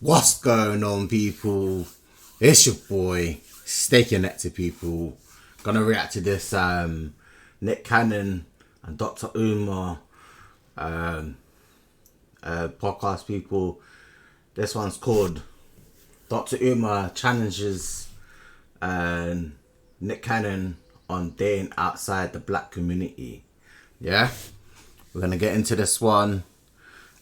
What's going on, people? It's your boy, Stay Connected, people. Gonna react to this Nick Cannon and Dr. Umar podcast, people. This one's called Dr. Umar Challenges Nick Cannon on dating outside the black community. Yeah? We're gonna get into this one.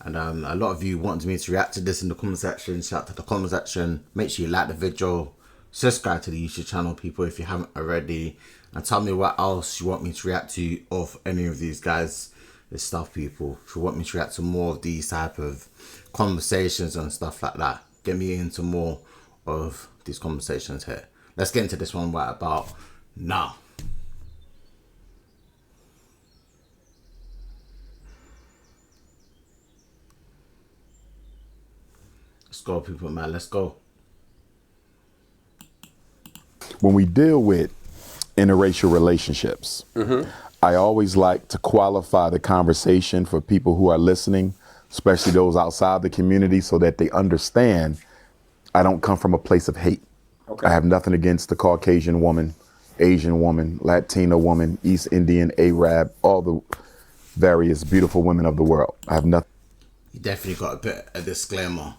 And a lot of you wanted me to react to this in the comment section. Shout out to the comment section. Make sure you like the video. Subscribe to the YouTube channel, people, if you haven't already. And tell me what else you want me to react to of any of these guys' stuff, people. If you want me to react to more of these type of conversations and stuff like that, get me into more of these conversations here. Let's get into this one right about now. Let's go, people, man. Let's go. When we deal with interracial relationships, I always like to qualify the conversation for people who are listening, especially those outside the community, so that they understand I don't come from a place of hate. Okay. I have nothing against the Caucasian woman, Asian woman, Latina woman, East Indian, Arab, all the various beautiful women of the world. I have nothing. You definitely got to put a disclaimer.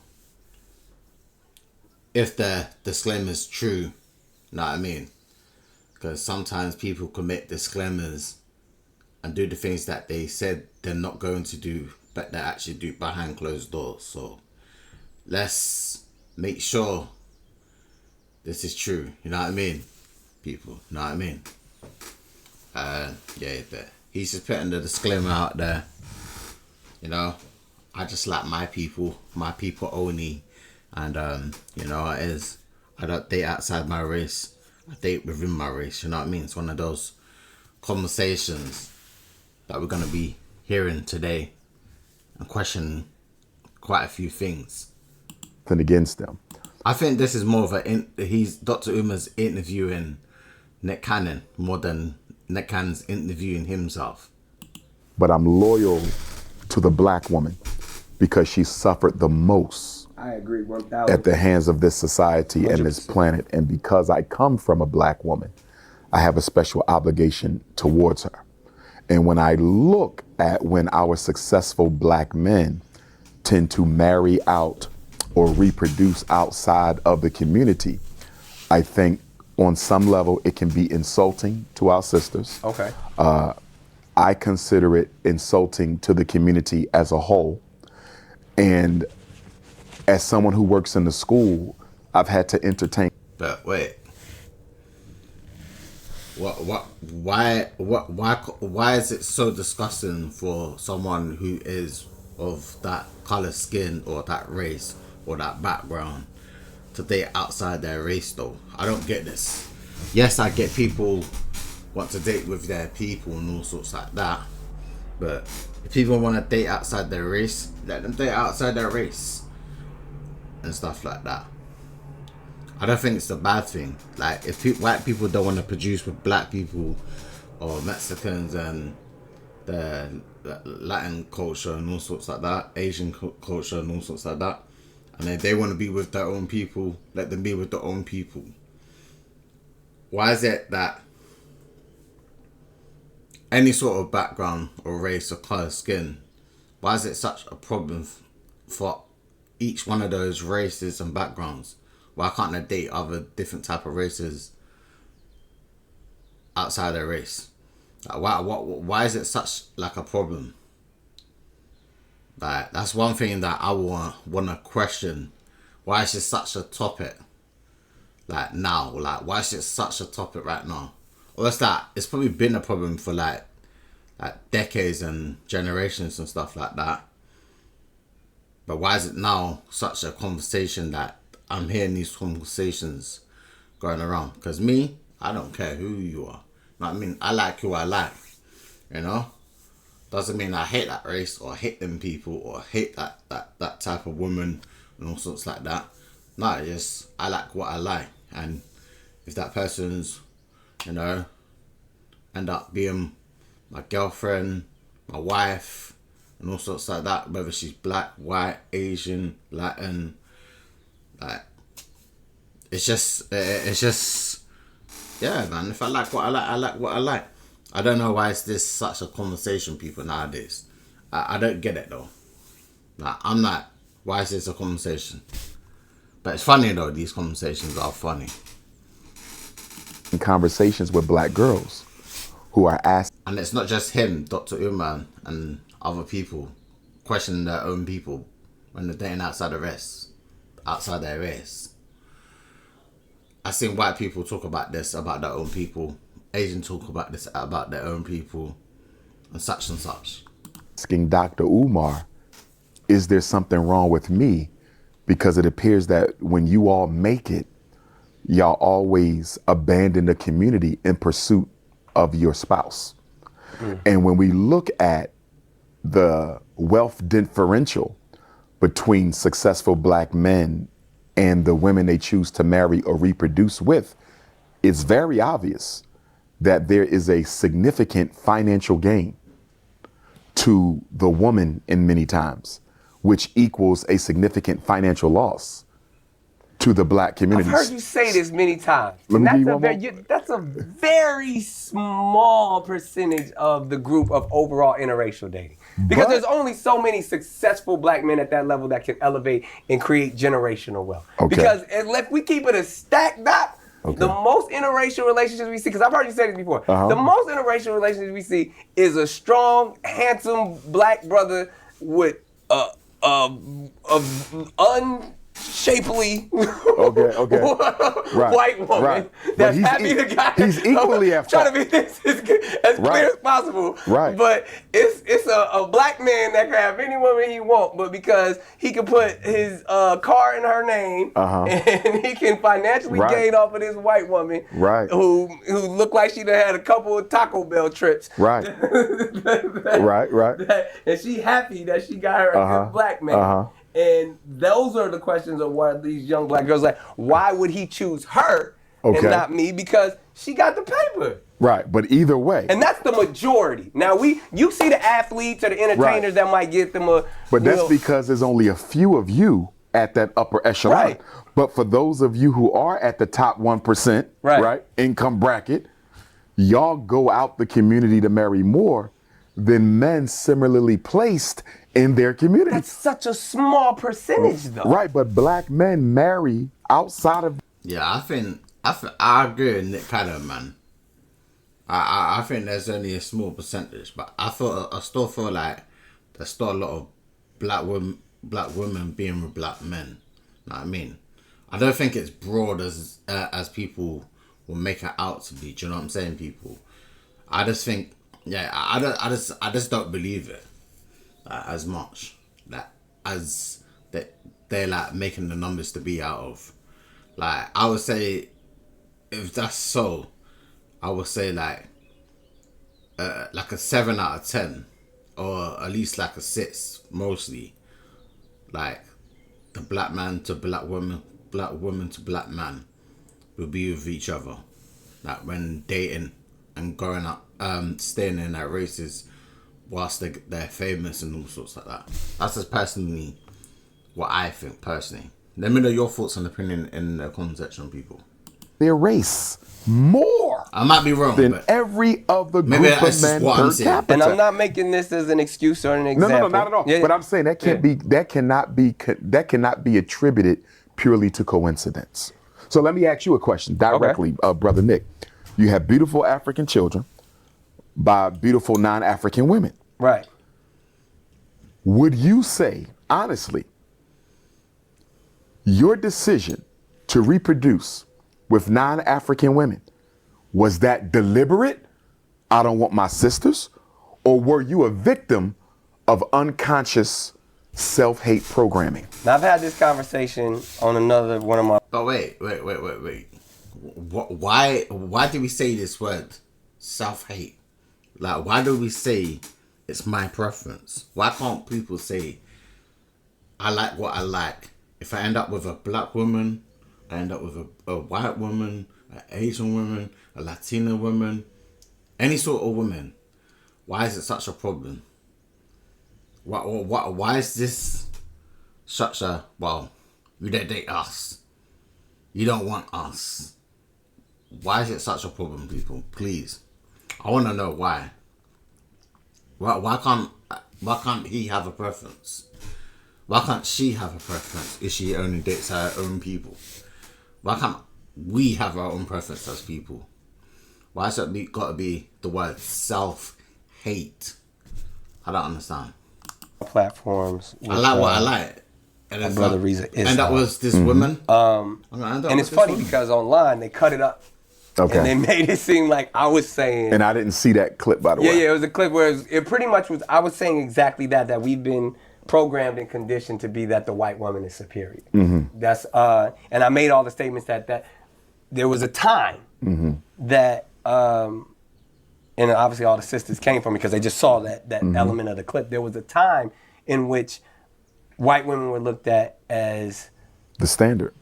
If the disclaimer is true, you know what I mean? Because sometimes people commit disclaimers and do the things that they said they're not going to do, but they actually do behind closed doors. So let's make sure this is true, you know what I mean? People, you know what I mean? Yeah, but he's just putting the disclaimer out there. You know, I just like my people only. And you know, it is, I don't date outside my race, I date within my race, you know what I mean? It's one of those conversations that we're going to be hearing today and questioning quite a few things. And against them. I think this is more of he's Dr. Umar's interviewing Nick Cannon more than Nick Cannon's interviewing himself. But I'm loyal to the black woman because she suffered the most. I agree, 1,000%. At the hands of this society 100%. And this planet. And because I come from a black woman, I have a special obligation towards her. And when I look at when our successful black men tend to marry out or reproduce outside of the community, I think on some level it can be insulting to our sisters. Okay. I consider it insulting to the community as a whole. And as someone who works in the school, I've had to entertain. But wait, why is it so disgusting for someone who is of that color skin or that race or that background to date outside their race though? I don't get this. Yes, I get people want to date with their people and all sorts like that, but if people want to date outside their race, let them date outside their race and stuff like that. I don't think it's a bad thing. Like, if white people don't want to produce with black people or Mexicans and the Latin culture and all sorts like that, Asian culture and all sorts like that, and if they want to be with their own people, let them be with their own people. Why is it that any sort of background or race or color skin, why is it such a problem for each one of those races and backgrounds? Why can't they date other different type of races outside their race? Like, why is it such like a problem? Like, that's one thing that I want to question. Why is it such a topic? Like now, like why is it such a topic right now? Or it's like it's probably been a problem for like decades and generations and stuff like that. But why is it now such a conversation that I'm hearing these conversations going around? Because me, I don't care who you are. You know what I mean? I like who I like. You know? Doesn't mean I hate that race or hate them people or hate that type of woman and all sorts like that. No, it's just I like what I like. And if that person's, you know, end up being my girlfriend, my wife, and all sorts like that, whether she's black, white, Asian, Latin, Like, it's just, yeah, man. If I like what I like, I like what I like. I don't know why it's this such a conversation, people, nowadays. I don't get it, though. Like, I'm not, why is this a conversation? But it's funny, though. These conversations are funny. In conversations with black girls who are asked. And it's not just him, Dr. Umar, and other people questioning their own people when they're dating outside their race. I've seen white people talk about this, about their own people. Asian talk about this, about their own people, and such and such. Asking Dr. Umar, is there something wrong with me? Because it appears that when you all make it, y'all always abandon the community in pursuit of your spouse. And when we look at the wealth differential between successful black men and the women they choose to marry or reproduce with, it's very obvious that there is a significant financial gain to the woman in many times, which equals a significant financial loss to the black community. I've heard you say this many times. Let me And give you one more. that's a very small percentage of the group of overall interracial dating. Because there's only so many successful black men at that level that can elevate and create generational wealth. Okay. Because if we keep it a stack, Doc, the most interracial relationships we see, because I've heard you say this before, the most interracial relationships we see is a strong, handsome black brother with unshapely white woman that's happy to guy. He's equally at fault. Trying to be as clear as possible. Right. But it's a black man that can have any woman he wants, but because he can put his car in her name and he can financially gain off of this white woman who looked like she done had a couple of Taco Bell trips. Right. And she happy that she got her a good black man. And those are the questions of why these young black girls like, why would he choose her and not me? Because she got the paper. Right, but either way. And that's the majority. Now you see the athletes or the entertainers that might get them a. But that's because there's only a few of you at that upper echelon. Right. But for those of you who are at the top 1%, income bracket, y'all go out the community to marry more than men similarly placed in their community. That's such a small percentage, though. Right, but black men marry outside of. Yeah, I agree with Nick Cannon, man. I think there's only a small percentage, but I still feel like there's still a lot of black women being with black men. You know what I mean? I don't think it's broad as people will make it out to be. Do you know what I'm saying, people? I just think, I just don't believe it as much as that they're like making the numbers to be out of. Like, I would say, if that's so, I would say like a 7 out of 10, or at least like a 6 mostly. Like, the black man to black woman to black man will be with each other, like when dating and growing up, staying in their races whilst they're famous and all sorts like that. That's just personally what I think personally. Let me know your thoughts and opinion in the comment section, people. Their race more. I might be wrong, than but every other group of men per capita. And I'm not making this as an excuse or an example. No, not at all. Yeah. But I'm saying that cannot be attributed purely to coincidence. So let me ask you a question directly, Brother Nick. You have beautiful African children by beautiful non-African women. Right. Would you say, honestly, your decision to reproduce with non-African women, was that deliberate? I don't want my sisters? Or were you a victim of unconscious self-hate programming? Now, I've had this conversation on another one of my... But wait. Why do we say this word, self-hate? Like, why do we say it's my preference? Why can't people say, I like what I like? If I end up with a black woman, I end up with a white woman, an Asian woman, a Latina woman, any sort of woman. Why is it such a problem? Why is this such a, well, You don't date us. You don't want us. Why is it such a problem, people? Please. I want to know why. Why can't he have a preference? Why can't she have a preference if she only dates her own people? Why can't we have our own preference as people? Why has it got to be the word self-hate? I don't understand. Platforms. I like what I like. And my brother Reza is. And that was this woman. And it's funny because online they cut it up. Okay. And they made it seem like I was saying. And I didn't see that clip, by the way. Yeah, it was a clip where it pretty much was. I was saying exactly that we've been programmed and conditioned to be that the white woman is superior. That's and I made all the statements that there was a time that and obviously all the sisters came from me because they just saw that element of the clip. There was a time in which white women were looked at as the standard.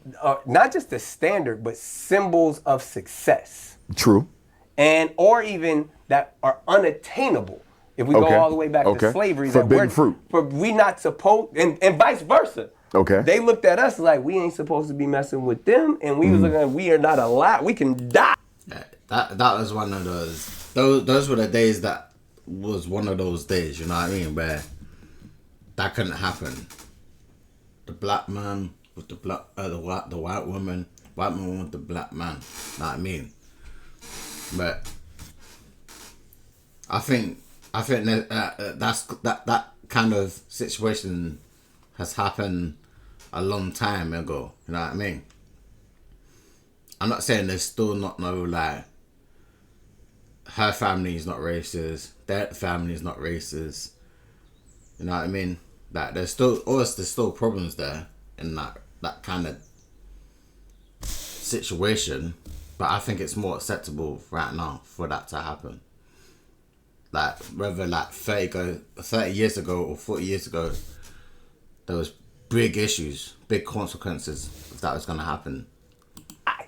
Not just the standard, but symbols of success. True. And or even that are unattainable. If we go all the way back to slavery, forbidden fruit. We not supposed, and vice versa. Okay. They looked at us like we ain't supposed to be messing with them, and we was looking at we are not allowed. We can die. Yeah, that was one of those. Those were the days that was one of those days. You know what I mean? Where that couldn't happen. The black man with the white woman with the black man. You know what I mean? But I think that kind of situation has happened a long time ago. You know what I mean? I'm not saying there's still not no like her family is not racist, their family is not racist. You know what I mean? Like there's still problems there in that kind of situation, but I think it's more acceptable right now for that to happen. Like whether like 30 years ago or 40 years ago, there was big issues, big consequences if that was gonna happen. Right.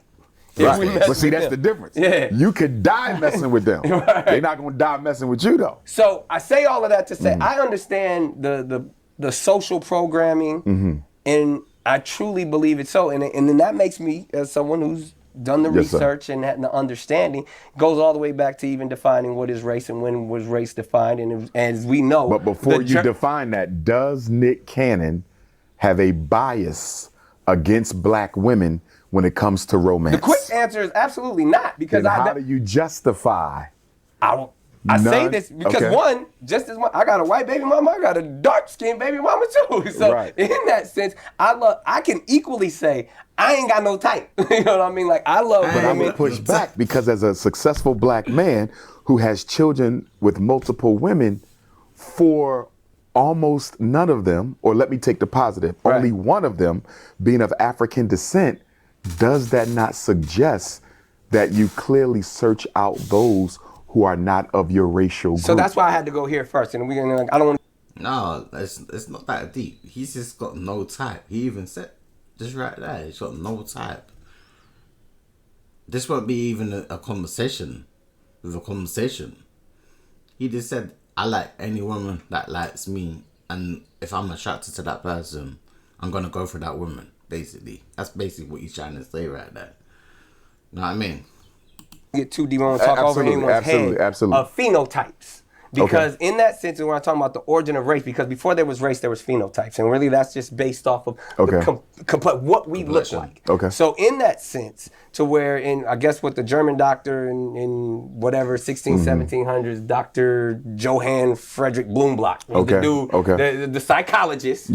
But see, that's the difference. Yeah. You could die messing with them. Right. They're not gonna die messing with you though. So I say all of that to say I understand the social programming, and I truly believe it's so. And then that makes me, as someone who's done the research and had the understanding, goes all the way back to even defining what is race and when was race defined. And as we know, but before you define that, does Nick Cannon have a bias against black women when it comes to romance? The quick answer is absolutely not, because how do you justify? I say this because one, just as much, I got a white baby mama, I got a dark skinned baby mama too. So in that sense, I can equally say I ain't got no type. You know what I mean? Like I love But I'm gonna push back because as a successful black man who has children with multiple women, for almost none of them, or let me take the positive, only one of them being of African descent, does that not suggest that you clearly search out those who are not of your racial group? So that's why I had to go here first, and I don't want. No, it's not that deep. He's just got no type. He even said just right there. He's got no type. This won't be even a conversation. With a conversation, he just said, "I like any woman that likes me, and if I'm attracted to that person, I'm gonna go for that woman." Basically, that's basically what he's trying to say right there. You know what I mean? Get too deep on talk over anyone's head of phenotypes. Because in that sense, when I'm talking about the origin of race, because before there was race, there was phenotypes. And really that's just based off of what we look like. So in that sense, to where in, I guess what the German doctor in whatever, 1700s, Dr. Johann Friedrich Blumenbach, was the dude, the psychologist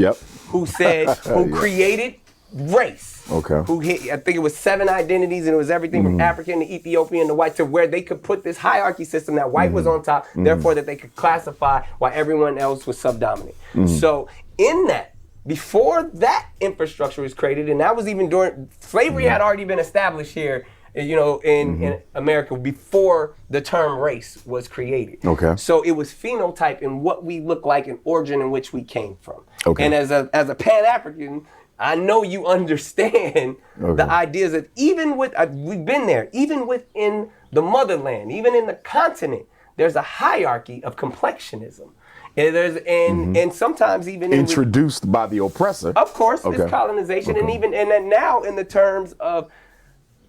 who said, who created race. Who hit, I think it was 7 identities, and it was everything from African to Ethiopian to white, to where they could put this hierarchy system that white was on top, therefore that they could classify while everyone else was subdominant. So in that, before that infrastructure was created, and that was even during, slavery had already been established here, you know, in America before the term race was created. So it was phenotype in what we look like and origin in which we came from. And as a Pan-African, I know you understand the ideas that even with, we've been there, even within the motherland, even in the continent, there's a hierarchy of complexionism. And sometimes even introduced by the oppressor. Of course, it's colonization, and then now in the terms of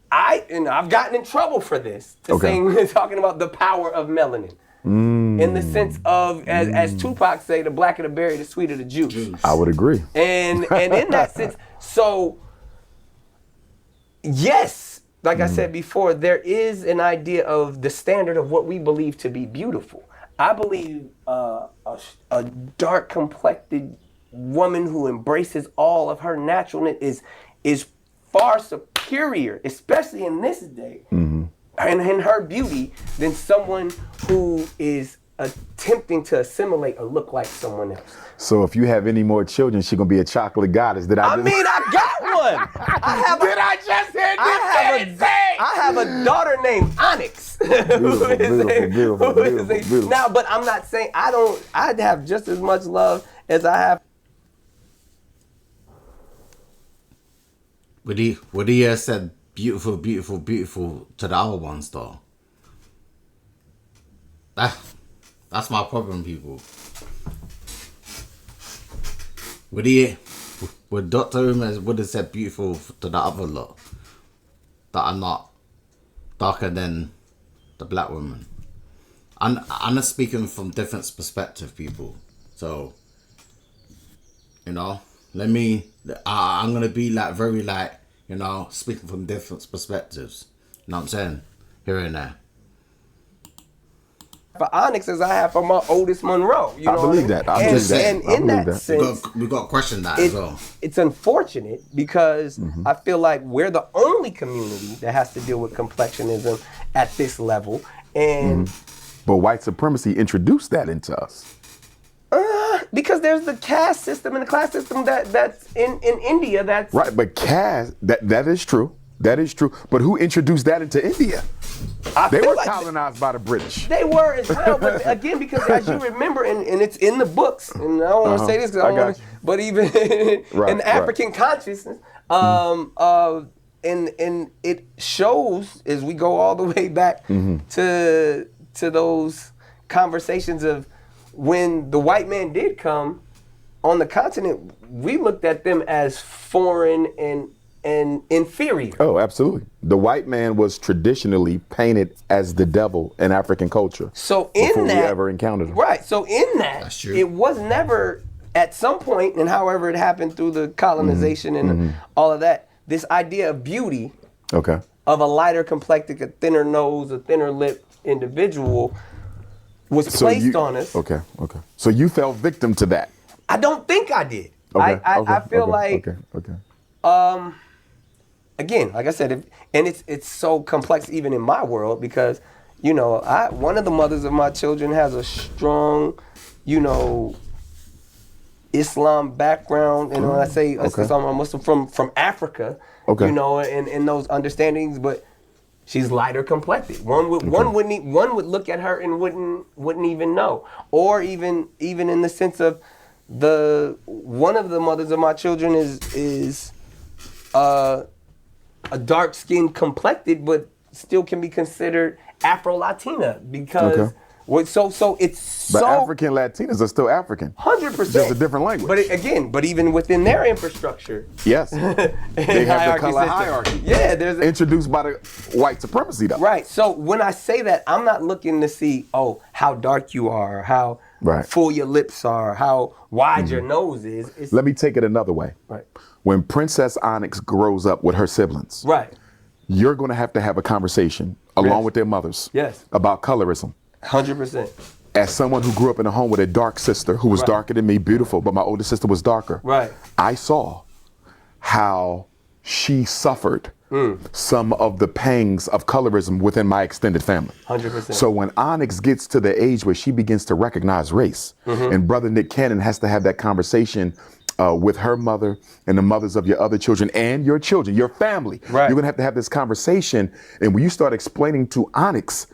I've gotten in trouble for this talking about the power of melanin. In the sense of, as Tupac say, the blacker the berry, the sweeter the juice. I would agree. And in that sense, so yes, like I said before, there is an idea of the standard of what we believe to be beautiful. I believe a dark complected woman who embraces all of her naturalness is far superior, especially in this day, and in her beauty, than someone who is attempting to assimilate or look like someone else. So if you have any more children, she's gonna be a chocolate goddess. I got one. I have a daughter named Onyx. Beautiful. Now, but I'm not saying I'd have just as much love as I have. Would he have said beautiful, beautiful, beautiful to the other ones though? That's my problem, people. Would Dr. Umar would have said beautiful to the other lot that are not darker than the black woman? I'm not speaking from different perspective, people. So, I'm gonna be speaking from different perspectives. You know what I'm saying? Here and there. For Onyx as I have for my oldest Monroe. I believe that. And in that sense, we got to question that as well. It's unfortunate because I feel like we're the only community that has to deal with complexionism at this level. And but white supremacy introduced that into us. Because there's the caste system and the class system that's in India. That's right. But caste, that is true. That is true. But who introduced that into India? They were colonized by the British. They were as well, but again, because as you remember, and it's in the books, and I don't want to say this because I don't want to, but even in African consciousness, and it shows as we go all the way back to those conversations of when the white man did come on the continent, we looked at them as foreign and inferior. Oh, absolutely. The white man was traditionally painted as the devil in African culture. So before we ever encountered him. Right. So in that, it was never at some point, and however it happened through the colonization and all of that, this idea of beauty of a lighter complected, a thinner nose, a thinner lip individual was placed on us. Okay. So you fell victim to that? I don't think I did. I feel like again, like I said, it's so complex even in my world because, one of the mothers of my children has a strong, Islam background. And when I say I'm a Muslim from Africa, and those understandings, but she's lighter complected. One would look at her and wouldn't even know, or even in the sense of one of the mothers of my children is a dark-skinned complected, but still can be considered Afro-Latina because But African Latinas are still African. 100%. Just a different language. But even within their infrastructure. Yes. They have the color hierarchy. Yeah, introduced by the white supremacy though. Right. So when I say that, I'm not looking to see, how dark you are, how full your lips are, how wide your nose is. Let me take it another way. Right. When Princess Onyx grows up with her siblings, you're going to have a conversation along with their mothers about colorism. 100%. As someone who grew up in a home with a dark sister who was darker than me, beautiful, but my older sister was darker. Right. I saw how she suffered some of the pangs of colorism within my extended family. 100%. So when Onyx gets to the age where she begins to recognize race, and Brother Nick Cannon has to have that conversation with her mother and the mothers of your other children and your children, your family. Right. You're going to have this conversation. And when you start explaining to Onyx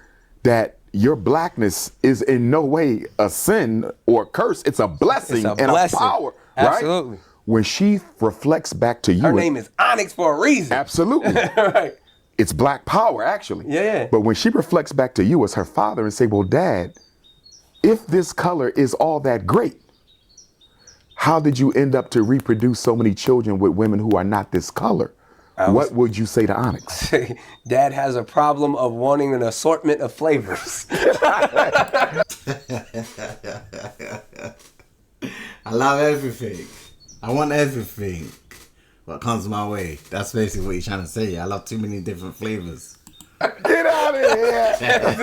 that your blackness is in no way a sin or a curse, it's a blessing and a power. Absolutely. Right? When she reflects back to you. Her name is Onyx for a reason. Absolutely. Right. It's black power, actually. Yeah. But when she reflects back to you as her father and say, well, Dad, if this color is all that great, how did you end up to reproduce so many children with women who are not this color? What would you say to Onyx? Dad has a problem of wanting an assortment of flavors. I love everything. I want everything. What comes my way. That's basically what you're trying to say. I love too many different flavors. Get out of here. That's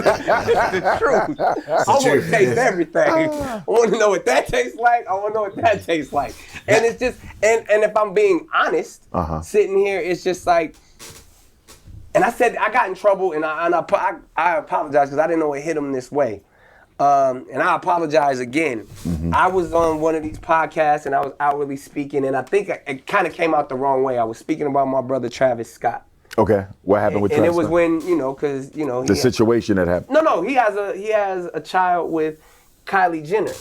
the truth. I want to taste everything. I want to know what that tastes like. I want to know what that tastes like. And it's just, and if I'm being honest, sitting here, it's just like, and I said, I got in trouble, and I apologize because I didn't know it hit him this way. And I apologize again. I was on one of these podcasts, and I was outwardly speaking, and I think it kind of came out the wrong way. I was speaking about my brother Travis Scott. Okay, what happened with Travis? And it was when, because the situation that happened. No, he has a child with Kylie Jenner.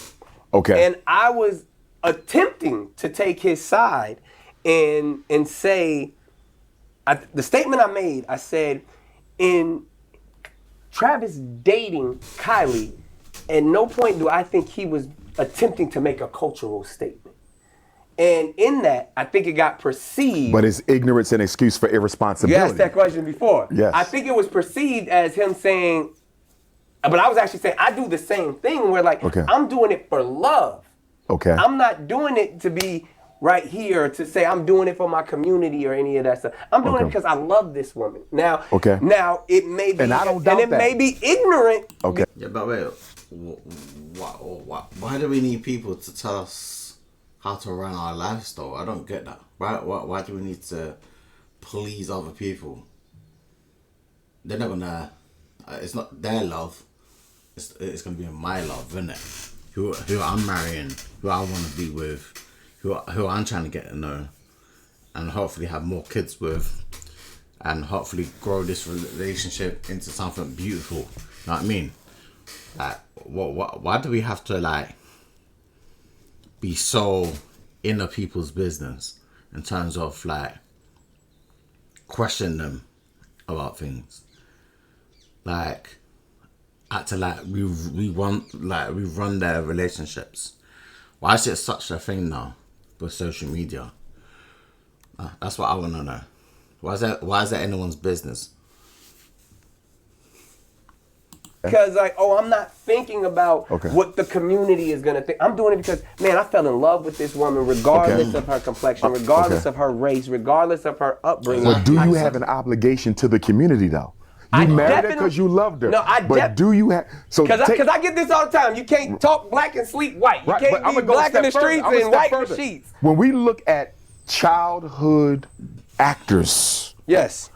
Okay. And I was attempting to take his side and say, the statement I made, I said, in Travis dating Kylie, at no point do I think he was attempting to make a cultural statement. And in that, I think it got perceived. But is ignorance an excuse for irresponsibility? You asked that question before. Yes. I think it was perceived as him saying, but I was actually saying, I do the same thing where I'm doing it for love. Okay. I'm not doing it to be right here to say I'm doing it for my community or any of that stuff. I'm doing it because I love this woman. Now, now it may be, and I don't doubt and it may be ignorant. Okay. Yeah, but wait, why do we need people to tell us how to run our lifestyle? I don't get that. Why do we need to please other people? They're not gonna. It's not their love. It's gonna be my love, isn't it? Who I'm marrying, who I want to be with, who I'm trying to get to know, and hopefully have more kids with, and hopefully grow this relationship into something beautiful. You know what I mean? Like, why do we have to be so in the people's business in terms of question them about things, act we run their relationships? Why is it such a thing now with social media? That's what I want to know. Why is that anyone's business? Because I'm not thinking about what the community is gonna think. I'm doing it because, man, I fell in love with this woman, regardless of her complexion, regardless of her race, regardless of her upbringing. But do you have an obligation to the community, though? You married her because you loved her. No, but do you have? Because I get this all the time. You can't talk black and sleep white. You can't be black in the streets and white in the sheets. When we look at childhood actors, yes,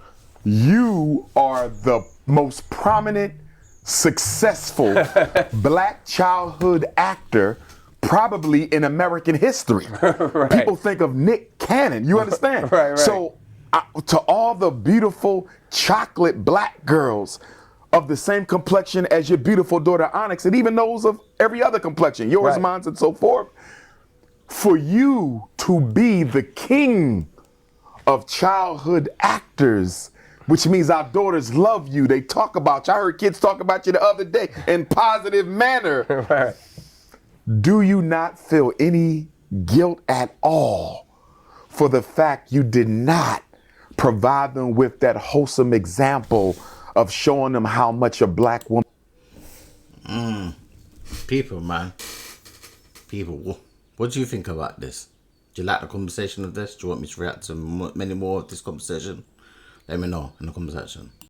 you are the most prominent, successful black childhood actor probably in American history. People think of Nick Cannon. You understand? Right. So to all the beautiful chocolate black girls of the same complexion as your beautiful daughter Onyx, and even those of every other complexion, yours, mine, and so forth, for you to be the king of childhood actors, which means our daughters love you. They talk about you. I heard kids talk about you the other day in positive manner. Do you not feel any guilt at all for the fact you did not provide them with that wholesome example of showing them how much a black woman? People, man. People, what do you think about this? Do you like the conversation of this? Do you want me to react to many more of this conversation? Let me know in the comment section.